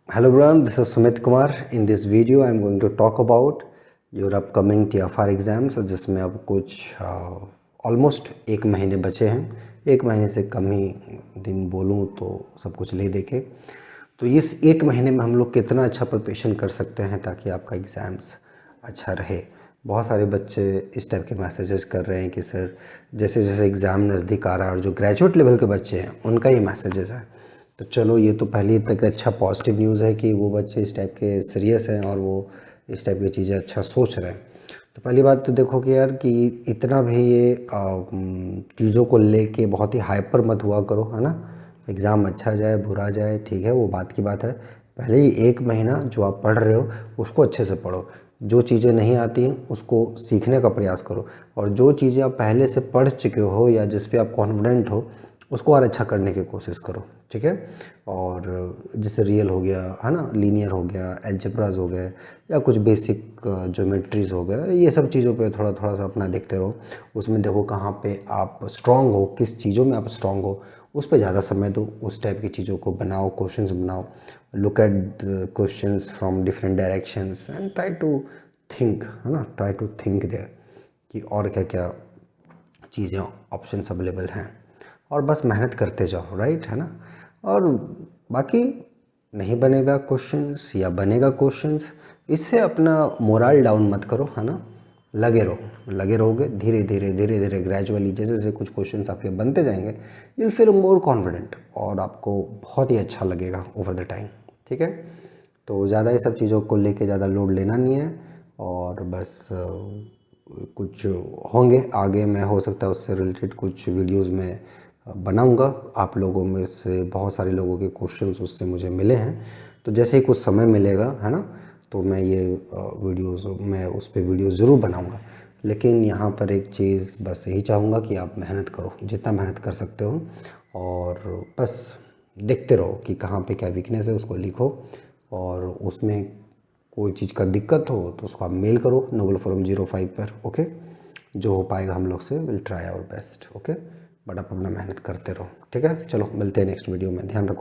Hello everyone, this is Sumit Kumar. In this video, I am going to talk about your upcoming TIFR exams, जिसमें अब कुछ almost एक महीने बचे हैं। एक महीने से कम ही दिन बोलूँ तो सब कुछ ले देखे। तो इस एक महीने में हम लोग कितना अच्छा प्रिपरेशन कर सकते हैं ताकि आपका एग्ज़ाम्स अच्छा रहे। बहुत सारे बच्चे इस टाइप के मैसेजेस कर रहे हैं कि सर जैसे जैसे एग्ज़ाम नज़दीक आ रहा है, और जो ग्रेजुएट लेवल के बच्चे हैं उनका ये मैसेजेस है। तो चलो, ये तो पहले तक अच्छा पॉजिटिव न्यूज़ है कि वो बच्चे इस टाइप के सीरियस हैं और वो इस टाइप की चीज़ें अच्छा सोच रहे हैं। तो पहली बात तो देखो कि यार कि इतना भी ये चीज़ों को लेके बहुत ही हाइपर मत हुआ करो, है ना। एग्ज़ाम अच्छा जाए बुरा जाए ठीक है, वो बात की बात है। पहले ही एक महीना जो आप पढ़ रहे हो उसको अच्छे से पढ़ो। जो चीज़ें नहीं आती हैं उसको सीखने का प्रयास करो, और जो चीज़ें आप पहले से पढ़ चुके हो या जिस पे आप कॉन्फिडेंट हो उसको और अच्छा करने की कोशिश करो, ठीक है। और जैसे रियल हो गया, है ना, लीनियर हो गया, एल्जेब्राज हो गए, या कुछ बेसिक ज्योमेट्रीज हो गए, ये सब चीज़ों पे थोड़ा थोड़ा सा अपना देखते रहो। उसमें देखो कहाँ पे आप स्ट्रांग हो, किस चीज़ों में आप स्ट्रांग हो, उस पर ज़्यादा समय दो। उस टाइप की चीज़ों को बनाओ, क्वेश्चंस बनाओ, look at questions from different directions and try to think, है ना, ट्राई टू थिंक देयर कि और क्या क्या चीज़ें ऑप्शंस अवेलेबल हैं, और बस मेहनत करते जाओ, राइट, है ना। और बाकी नहीं बनेगा क्वेश्चंस या बनेगा क्वेश्चंस, इससे अपना मोरल डाउन मत करो, है ना। लगे रहो, लगे रहोगे, धीरे धीरे धीरे धीरे ग्रेजुअली जैसे जैसे कुछ क्वेश्चंस आपके बनते जाएंगे, you will feel more confident, और आपको बहुत ही अच्छा लगेगा ओवर द टाइम, ठीक है। तो ज़्यादा ये सब चीज़ों को लेके ज़्यादा लोड लेना नहीं है, और बस कुछ होंगे आगे, मैं हो सकता है उससे रिलेटेड कुछ वीडियोस में बनाऊंगा। आप लोगों में से बहुत सारे लोगों के क्वेश्चंस उससे मुझे मिले हैं, तो जैसे ही कुछ समय मिलेगा, है ना, तो मैं ये वीडियोस मैं उस पर वीडियो ज़रूर बनाऊंगा। लेकिन यहाँ पर एक चीज़ बस यही चाहूँगा कि आप मेहनत करो, जितना मेहनत कर सकते हो, और बस देखते रहो कि कहाँ पे क्या वीकनेस है, उसको लिखो, और उसमें कोई चीज़ का दिक्कत हो तो उसको आप मेल करो नोबल फोरम 05 पर, ओके। जो हो पाएगा हम लोग से will try our best, okay. But आप अपना मेहनत करते रहो, ठीक है। चलो मिलते हैं नेक्स्ट वीडियो में, ध्यान रखो।